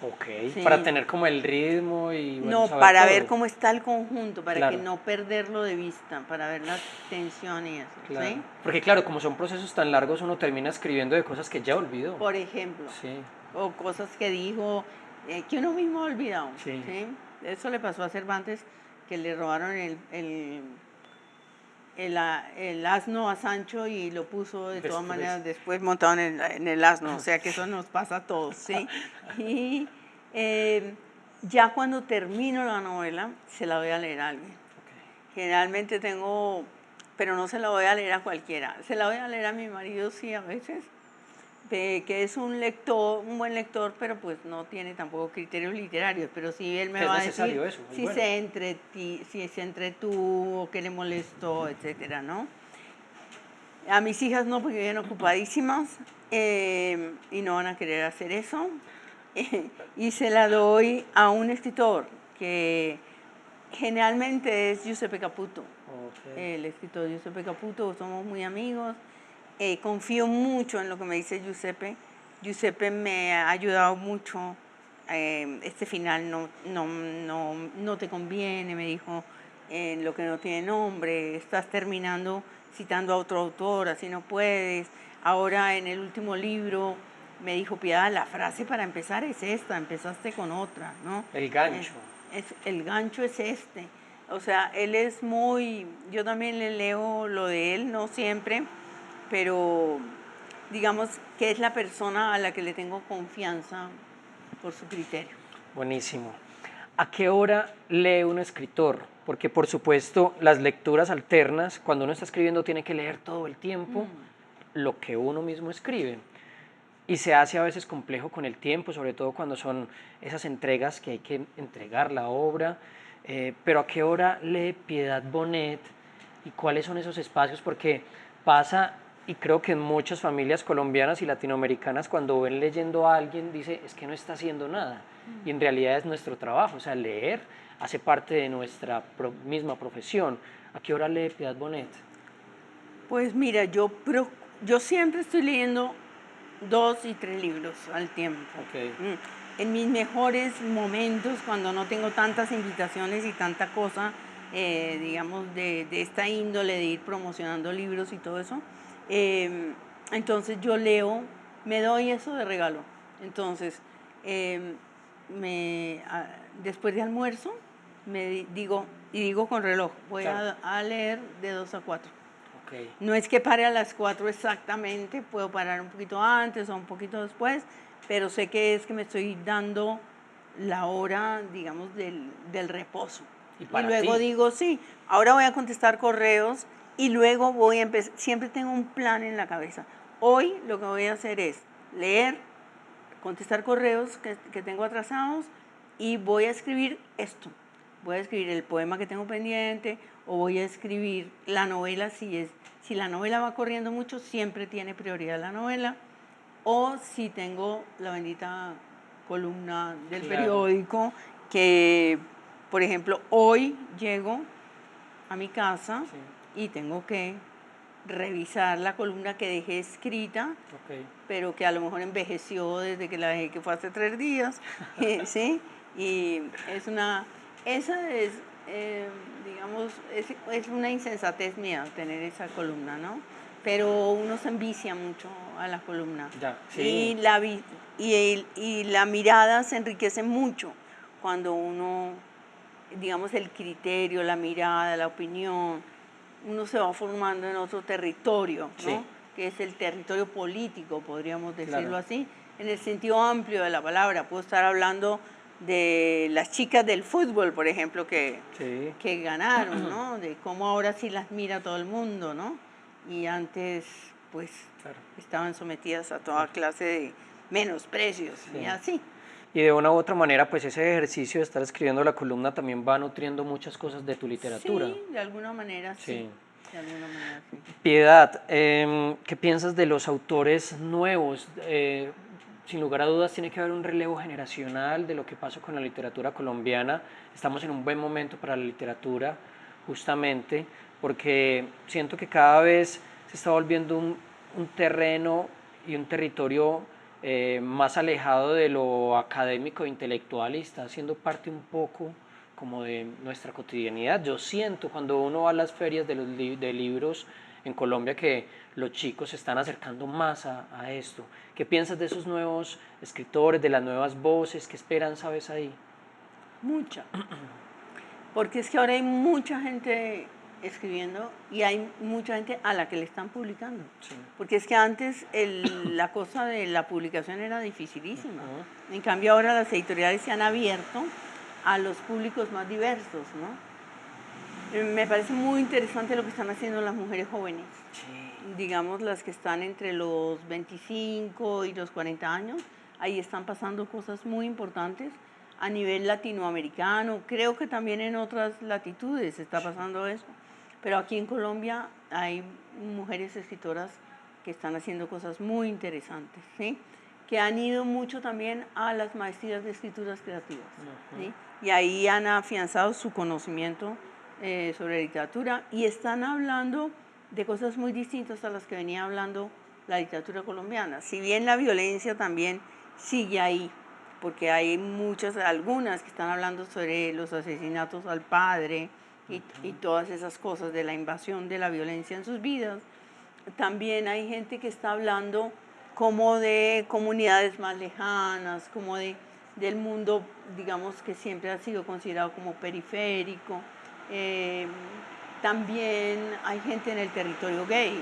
Ok, sí. Para tener como el ritmo y... Bueno, no, para todo. Ver cómo está el conjunto, para claro, que no perderlo de vista, para ver la tensión y eso. Claro. ¿Sí? Porque claro, como son procesos tan largos, uno termina escribiendo de cosas que ya olvidó. Por ejemplo. Sí. O cosas que dijo, que uno mismo ha olvidado. Sí. ¿Sí? Eso le pasó a Cervantes, que le robaron el asno a Sancho y lo puso de todas maneras después montado en el asno, o sea que eso nos pasa a todos, ¿sí? Y ya cuando termino la novela, se la voy a leer a alguien. Okay. Generalmente pero no se la voy a leer a cualquiera, se la voy a leer a mi marido, sí, a veces, que es un buen lector, pero pues no tiene tampoco criterios literarios, pero sí él me va a decir eso, si, bueno, se entretuvo, qué le molestó, etcétera, ¿no? A mis hijas no, porque viven ocupadísimas y no van a querer hacer eso. y se la doy a un escritor que generalmente es Giuseppe Caputo. Okay. El escritor Giuseppe Caputo, somos muy amigos. Confío mucho en lo que me dice Giuseppe. Giuseppe me ha ayudado mucho. Este final no te conviene, me dijo, en lo que no tiene nombre. Estás terminando citando a otro autor, así no puedes. Ahora en el último libro me dijo, Piedad, la frase para empezar es esta, empezaste con otra, ¿no? El gancho. El gancho es este. O sea, él es muy, yo también le leo lo de él, no siempre, pero digamos que es la persona a la que le tengo confianza por su criterio. Buenísimo. ¿A qué hora lee un escritor? Porque por supuesto las lecturas alternas, cuando uno está escribiendo tiene que leer todo el tiempo lo que uno mismo escribe. Y se hace a veces complejo con el tiempo, sobre todo cuando son esas entregas que hay que entregar la obra. Pero ¿a qué hora lee Piedad Bonet y cuáles son esos espacios? Porque pasa, y creo que en muchas familias colombianas y latinoamericanas, cuando ven leyendo a alguien, dice, es que no está haciendo nada. Y en realidad es nuestro trabajo, o sea, leer hace parte de nuestra misma profesión. ¿A qué hora lee Piedad Bonet? Pues mira, yo siempre estoy leyendo 2 y 3 libros al tiempo. Okay. En mis mejores momentos, cuando no tengo tantas invitaciones y tanta cosa, digamos, de esta índole, de ir promocionando libros y todo eso, entonces yo leo, me doy eso de regalo. Entonces, después de almuerzo, digo con reloj, voy Claro. a leer de 2 a 4. Okay. No es que pare a las 4 exactamente, puedo parar un poquito antes o un poquito después, pero sé que es que me estoy dando la hora, digamos, del reposo. Y luego digo, sí, ahora voy a contestar correos y luego voy a empezar, siempre tengo un plan en la cabeza. Hoy lo que voy a hacer es leer, contestar correos que tengo atrasados y voy a escribir esto. Voy a escribir el poema que tengo pendiente o voy a escribir la novela si la novela va corriendo mucho, siempre tiene prioridad la novela, o si tengo la bendita columna del periódico que, por ejemplo, hoy llego a mi casa y tengo que revisar la columna que dejé escrita, pero que a lo mejor envejeció desde que la dejé, que fue hace 3 días, ¿sí? Y esa es, digamos, es una insensatez mía tener esa columna, ¿no? Pero uno se envicia mucho a la columna. Ya, sí. Y la mirada se enriquece mucho cuando uno, digamos, el criterio, la mirada, la opinión, uno se va formando en otro territorio, ¿no? Sí. Que es el territorio político, podríamos decirlo así, en el sentido amplio de la palabra. Puedo estar hablando de las chicas del fútbol, por ejemplo, que ganaron, ¿no? De cómo ahora sí las mira todo el mundo, ¿no? Y antes, pues, estaban sometidas a toda clase de menosprecios y así. Y de una u otra manera, pues ese ejercicio de estar escribiendo la columna también va nutriendo muchas cosas de tu literatura. Sí, de alguna manera sí. De alguna manera sí. Piedad, ¿qué piensas de los autores nuevos? Sin lugar a dudas tiene que haber un relevo generacional de lo que pasó con la literatura colombiana. Estamos en un buen momento para la literatura, justamente, porque siento que cada vez se está volviendo un terreno y un territorio más alejado de lo académico e intelectual y está siendo parte un poco como de nuestra cotidianidad. Yo siento cuando uno va a las ferias de libros en Colombia que los chicos se están acercando más a esto. ¿Qué piensas de esos nuevos escritores, de las nuevas voces? ¿Qué esperanza ves ahí? Mucha. Porque es que ahora hay mucha gente escribiendo y hay mucha gente a la que le están publicando. Sí. Porque es que antes la cosa de la publicación era dificilísima. En cambio ahora las editoriales se han abierto a los públicos más diversos, ¿no? Me parece muy interesante lo que están haciendo las mujeres jóvenes. Sí. Digamos las que están entre los 25 y los 40 años. Ahí están pasando cosas muy importantes a nivel latinoamericano, creo que también en otras latitudes está pasando eso, pero aquí en Colombia hay mujeres escritoras que están haciendo cosas muy interesantes, ¿sí? que han ido mucho también a las maestrías de escrituras creativas, ¿sí? Y ahí han afianzado su conocimiento sobre literatura y están hablando de cosas muy distintas a las que venía hablando la literatura colombiana. Si bien la violencia también sigue ahí, porque hay algunas que están hablando sobre los asesinatos al padre y todas esas cosas de la invasión de la violencia en sus vidas. También hay gente que está hablando como de comunidades más lejanas, como del mundo, digamos, que siempre ha sido considerado como periférico. También hay gente en el territorio gay,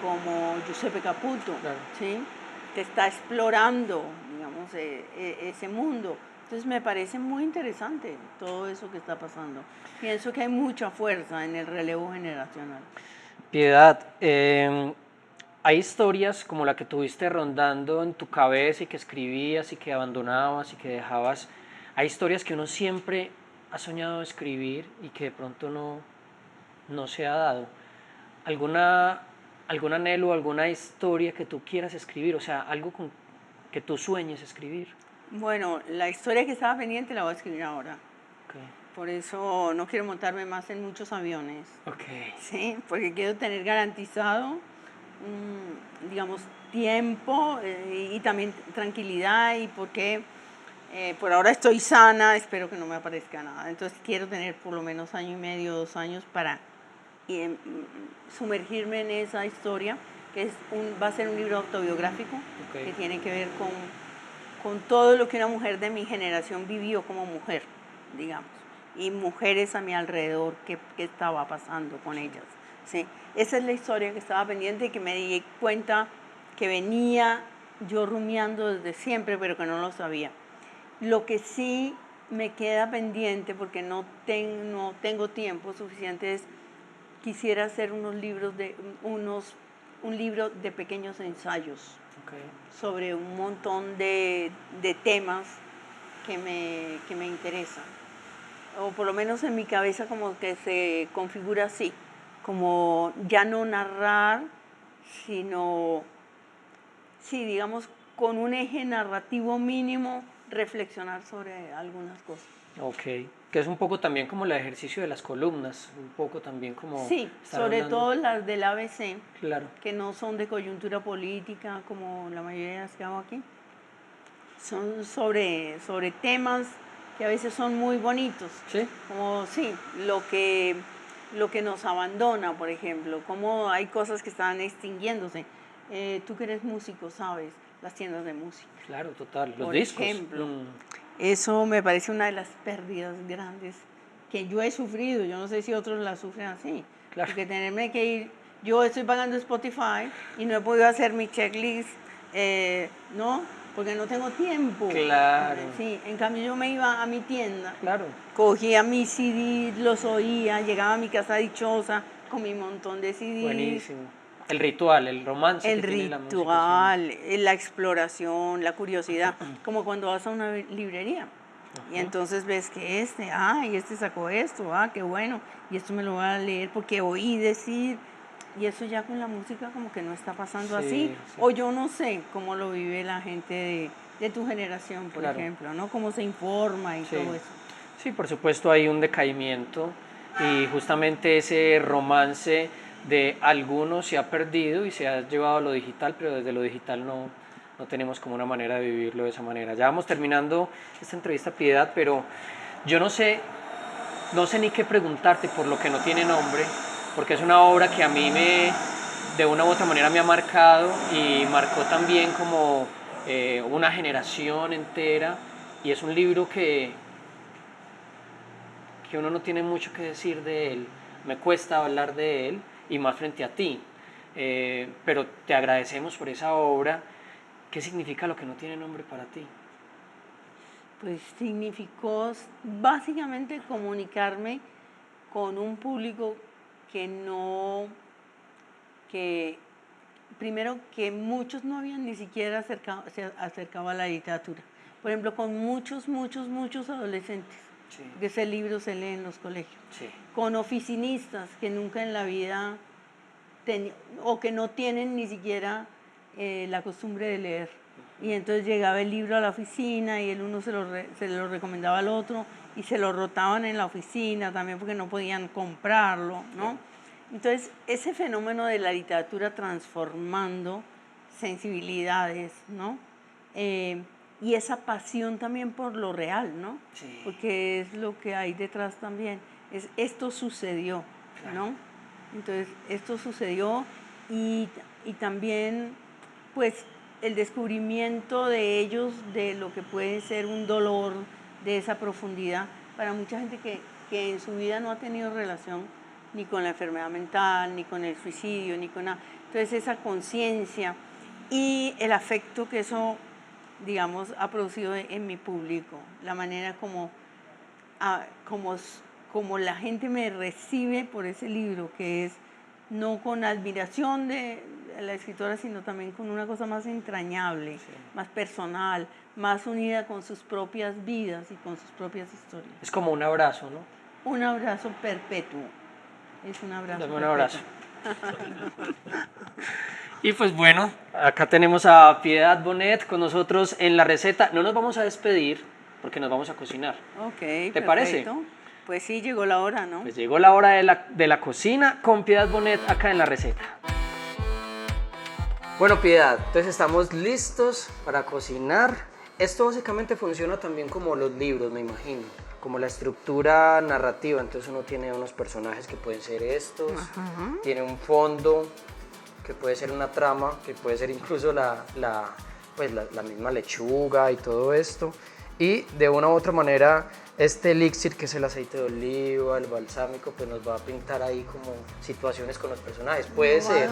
como Giuseppe Caputo, Claro. ¿sí? Que está explorando, digamos, ese mundo. Entonces me parece muy interesante todo eso que está pasando. Pienso que hay mucha fuerza en el relevo generacional. Piedad, hay historias como la que tuviste rondando en tu cabeza y que escribías y que abandonabas y que dejabas. Hay historias que uno siempre ha soñado escribir y que de pronto no se ha dado. ¿Algún anhelo, alguna historia que tú quieras escribir? O sea, algo que tú sueñes escribir. Bueno, la historia que estaba pendiente la voy a escribir ahora. Okay. Por eso no quiero montarme más en muchos aviones. Okay. Sí, porque quiero tener garantizado, digamos, tiempo y también tranquilidad y porque por ahora estoy sana, espero que no me aparezca nada. Entonces quiero tener por lo menos 1.5 años, 2 años para sumergirme en esa historia, que va a ser un libro autobiográfico. Okay. Que tiene que ver con todo lo que una mujer de mi generación vivió como mujer, digamos, y mujeres a mi alrededor, qué estaba pasando con ellas. ¿Sí? Esa es la historia que estaba pendiente y que me di cuenta que venía yo rumiando desde siempre, pero que no lo sabía. Lo que sí me queda pendiente, porque no tengo tiempo suficiente, es quisiera hacer un libro de pequeños ensayos. Okay. Sobre un montón de temas que me interesan. O por lo menos en mi cabeza como que se configura así, como ya no narrar, sino, sí, digamos, con un eje narrativo mínimo, reflexionar sobre algunas cosas. Ok, que es un poco también como el ejercicio de las columnas, un poco también como... Sí, sobre todo las del ABC, claro. Que no son de coyuntura política como la mayoría de las que hago aquí. Son sobre temas que a veces son muy bonitos. ¿Sí? Como, sí, lo que nos abandona, por ejemplo, como hay cosas que están extinguiéndose. Tú que eres músico, sabes, las tiendas de música. Claro, total, los por discos. Ejemplo, eso me parece una de las pérdidas grandes que yo he sufrido. Yo no sé si otros la sufren así. Claro. Porque tenerme que ir, yo estoy pagando Spotify y no he podido hacer mi checklist, ¿no? Porque no tengo tiempo. Claro. Sí, en cambio yo me iba a mi tienda, claro. Cogía mis CDs, los oía, llegaba a mi casa dichosa con mi montón de CDs. Buenísimo. El ritual, el romance el que tiene la música. El ritual, la exploración, la curiosidad, como cuando vas a una librería. Y entonces ves que y este sacó esto, qué bueno, y esto me lo voy a leer porque oí decir, y eso ya con la música como que no está pasando así, o yo no sé cómo lo vive la gente de tu generación, por ejemplo, ¿no? Cómo se informa y todo eso. Sí, por supuesto hay un decaimiento y justamente ese romance de algunos se ha perdido y se ha llevado a lo digital, pero desde lo digital no tenemos como una manera de vivirlo de esa manera. Ya vamos terminando esta entrevista, Piedad, pero yo no sé ni qué preguntarte por lo que no tiene nombre, porque es una obra que a mí de una u otra manera me ha marcado y marcó también como una generación entera, y es un libro que uno no tiene mucho que decir de él, me cuesta hablar de él y más frente a ti, pero te agradecemos por esa obra. ¿Qué significa lo que no tiene nombre para ti? Pues significó básicamente comunicarme con un público primero que muchos no habían ni siquiera se acercado a la literatura. Por ejemplo, con muchos adolescentes, sí, que ese libro se lee en los colegios. Sí. Con oficinistas que nunca en la vida o que no tienen ni siquiera la costumbre de leer. Y entonces llegaba el libro a la oficina y el uno se lo recomendaba al otro y se lo rotaban en la oficina también porque no podían comprarlo, ¿no? Entonces, ese fenómeno de la literatura transformando sensibilidades, ¿no? Y esa pasión también por lo real, ¿no? Sí. Porque es lo que hay detrás también. Esto sucedió, ¿no? Entonces, esto sucedió y también, pues, el descubrimiento de ellos de lo que puede ser un dolor de esa profundidad para mucha gente que en su vida no ha tenido relación ni con la enfermedad mental, ni con el suicidio, ni con nada. Entonces, esa conciencia y el afecto que eso, digamos, ha producido en mi público, la manera como la gente me recibe por ese libro, que es no con admiración de la escritora, sino también con una cosa más entrañable, más personal, más unida con sus propias vidas y con sus propias historias. Es como un abrazo, ¿no? Un abrazo perpetuo. Es un abrazo Dame un perpetuo. abrazo. Y pues bueno, acá tenemos a Piedad Bonet con nosotros en la receta. No nos vamos a despedir porque nos vamos a cocinar. Ok, ¿Te parece? Pues sí, llegó la hora, ¿no? Pues llegó la hora de la cocina con Piedad Bonet acá en la receta. Bueno, Piedad, entonces estamos listos para cocinar. Esto básicamente funciona también como los libros, me imagino, como la estructura narrativa. Entonces uno tiene unos personajes que pueden ser estos, tiene un fondo que puede ser una trama, que puede ser incluso la misma lechuga y todo esto. Y de una u otra manera, este elixir, que es el aceite de oliva, el balsámico, pues nos va a pintar ahí como situaciones con los personajes. Puede ser.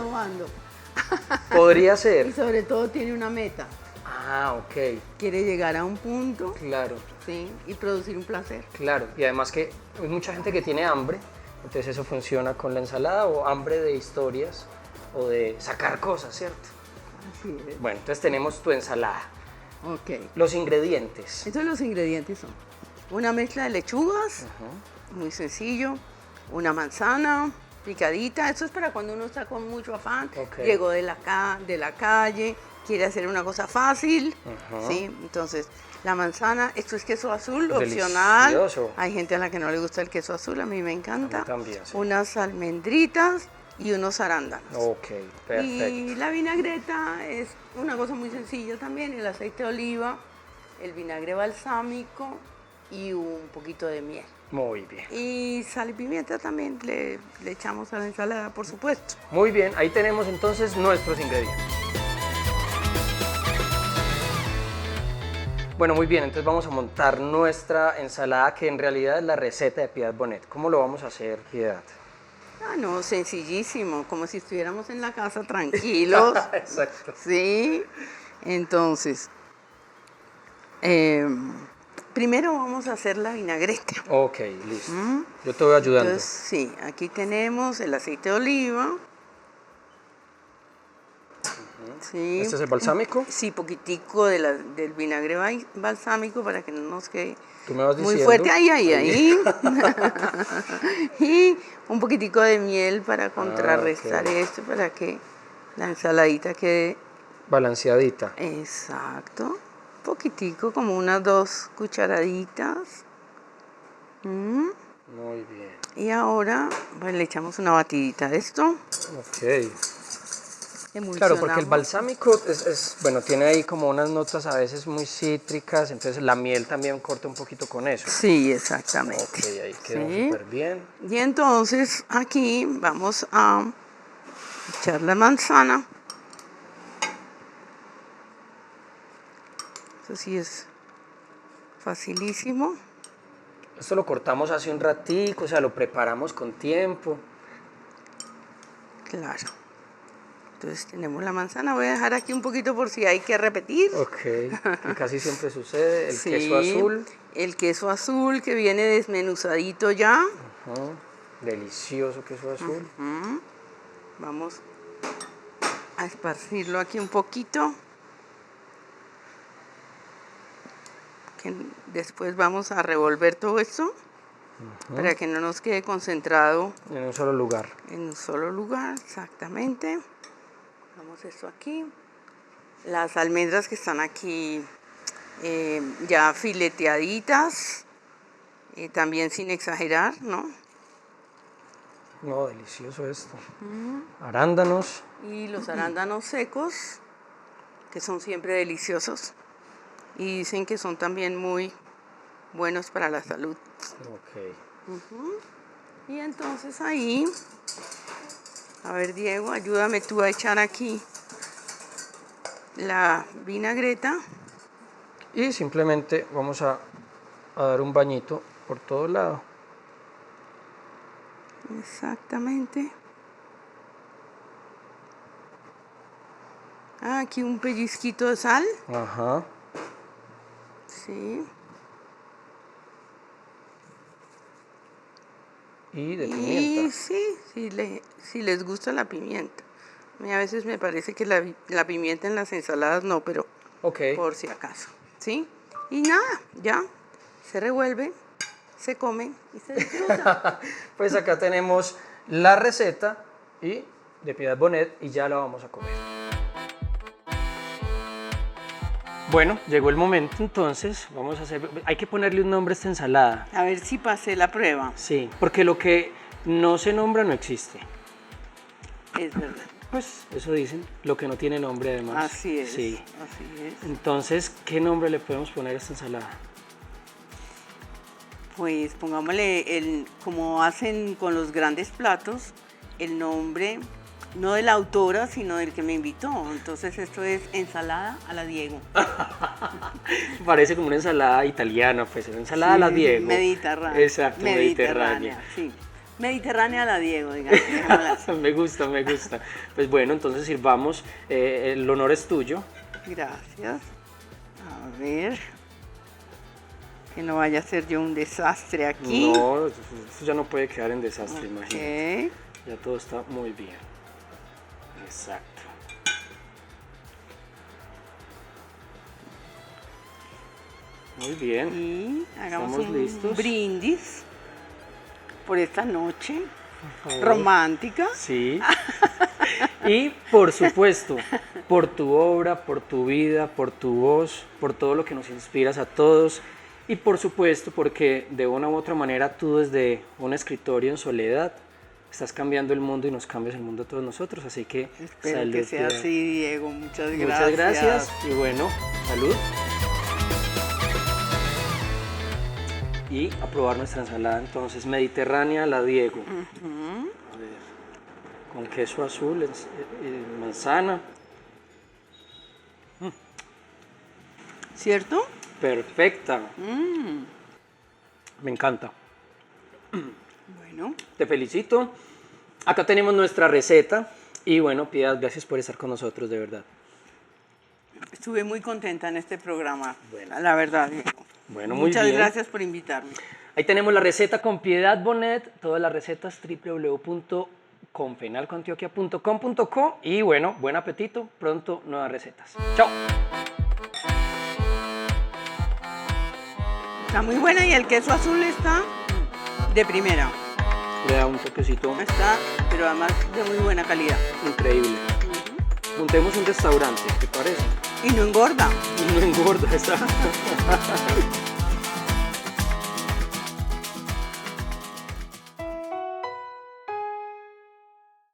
Podría ser. Y sobre todo tiene una meta. Ah, ok. Quiere llegar a un punto. Claro. Sí, y producir un placer. Claro, y además que hay mucha gente que tiene hambre, entonces eso funciona con la ensalada o hambre de historias o de sacar cosas, ¿cierto? Así es. Bueno, entonces tenemos tu ensalada. Ok. Los ingredientes. Entonces los ingredientes son una mezcla de lechugas, muy sencillo, una manzana picadita, eso es para cuando uno está con mucho afán, llegó de la calle, quiere hacer una cosa fácil, ¿sí? Entonces la manzana, esto es queso azul, opcional. Delicioso. Hay gente a la que no le gusta el queso azul, a mí me encanta. A mí también, sí. Unas almendritas y unos arándanos. Ok, perfecto. Y la vinagreta es una cosa muy sencilla también, el aceite de oliva, el vinagre balsámico y un poquito de miel. Muy bien. Y sal y pimienta también le echamos a la ensalada, por supuesto. Muy bien, ahí tenemos entonces nuestros ingredientes. Bueno, muy bien, entonces vamos a montar nuestra ensalada, que en realidad es la receta de Piedad Bonet. ¿Cómo lo vamos a hacer, Piedad? Ah, no, sencillísimo, como si estuviéramos en la casa tranquilos. Exacto. Sí, entonces, primero vamos a hacer la vinagreta. Ok, listo. Yo te voy ayudando. Entonces, sí, aquí tenemos el aceite de oliva. Sí. ¿Este es el balsámico? Sí, poquitico del vinagre balsámico para que no nos quede ¿Tú me vas muy diciendo? fuerte. Ahí. Y un poquitico de miel para contrarrestar esto, para que la ensaladita quede balanceadita. Exacto. Poquitico, como unas 2 cucharaditas. Muy bien. Y ahora pues, le echamos una batidita de esto. Ok. Claro, porque el balsámico bueno, tiene ahí como unas notas a veces muy cítricas, entonces la miel también corta un poquito con eso. Sí, exactamente. Ok, ahí quedó súper bien. Y entonces aquí vamos a echar la manzana. Eso sí es facilísimo. Esto lo cortamos hace un ratico, o sea, lo preparamos con tiempo. Claro. Entonces tenemos la manzana, voy a dejar aquí un poquito por si hay que repetir. Ok, que casi siempre sucede. El queso azul. El queso azul que viene desmenuzadito ya. Delicioso queso azul. Vamos a esparcirlo aquí un poquito. Después vamos a revolver todo esto para que no nos quede concentrado. En un solo lugar. En un solo lugar, exactamente. Vamos esto aquí. las almendras que están aquí ya fileteaditas, también sin exagerar, ¿no? No, delicioso esto. Arándanos. Y los arándanos secos, que son siempre deliciosos. Y dicen que son también muy buenos para la salud. Ok. Y entonces ahí, a ver Diego, ayúdame tú a echar aquí la vinagreta. Y simplemente vamos a dar un bañito por todo lado. Exactamente. Aquí un pellizquito de sal. Ajá. Sí. Y de Y pimienta. sí, si les gusta la pimienta. A mí a veces me parece que la pimienta en las ensaladas no, pero Ok. por si acaso. ¿Sí? Y nada, ya. Se revuelve, se come y se disfruta. Pues acá tenemos la receta y de Piedad Bonet y ya la vamos a comer. Bueno, llegó el momento entonces, vamos a hacer, hay que ponerle un nombre a esta ensalada. A ver si pasé la prueba. Sí, porque lo que no se nombra no existe. Es verdad. Pues eso dicen, lo que no tiene nombre además. Así es. Sí. Así es. Entonces, ¿qué nombre le podemos poner a esta ensalada? Pues pongámosle, como hacen con los grandes platos, el nombre, no de la autora, sino del que me invitó. Entonces esto es ensalada a la Diego. Parece como una ensalada italiana, pues una ensalada a la Diego. Mediterránea. Exacto, mediterránea. Sí. Mediterránea a la Diego, digamos. Me gusta, me gusta. Pues bueno, entonces sirvamos, el honor es tuyo. Gracias. A ver. Que no vaya a ser yo un desastre aquí. No, eso ya no puede quedar en desastre, imagínate. Ok. Ya todo está muy bien. Exacto. Muy bien. Y hagamos Estamos un listos. brindis por esta noche Por favor. romántica. Sí. Y por supuesto, por tu obra, por tu vida, por tu voz, por todo lo que nos inspiras a todos. Y por supuesto, porque de una u otra manera tú desde un escritorio en soledad estás cambiando el mundo y nos cambias el mundo a todos nosotros. Así que Espero salud. que sea Piedad. así, Diego. Muchas gracias. Muchas gracias y bueno, salud. Y a probar nuestra ensalada entonces, mediterránea a la Diego. A ver, con queso azul, manzana. ¿Cierto? Perfecta. Me encanta. Bueno, Te felicito. Acá tenemos nuestra receta. Y bueno, Piedad, gracias por estar con nosotros, de verdad. estuve muy contenta en este programa. Bueno. La verdad, Diego. Bueno, muy Muchas bien. gracias por invitarme. Ahí tenemos la receta con Piedad Bonet, todas las recetas www.confenalcoantioquia.com.co y bueno, buen apetito, pronto nuevas recetas. Chao. Está muy buena y el queso azul está de primera. Le da un toquecito Está, pero además de muy buena calidad. increíble. Montemos un restaurante, ¿te parece? Y no engorda. No engorda, exacto.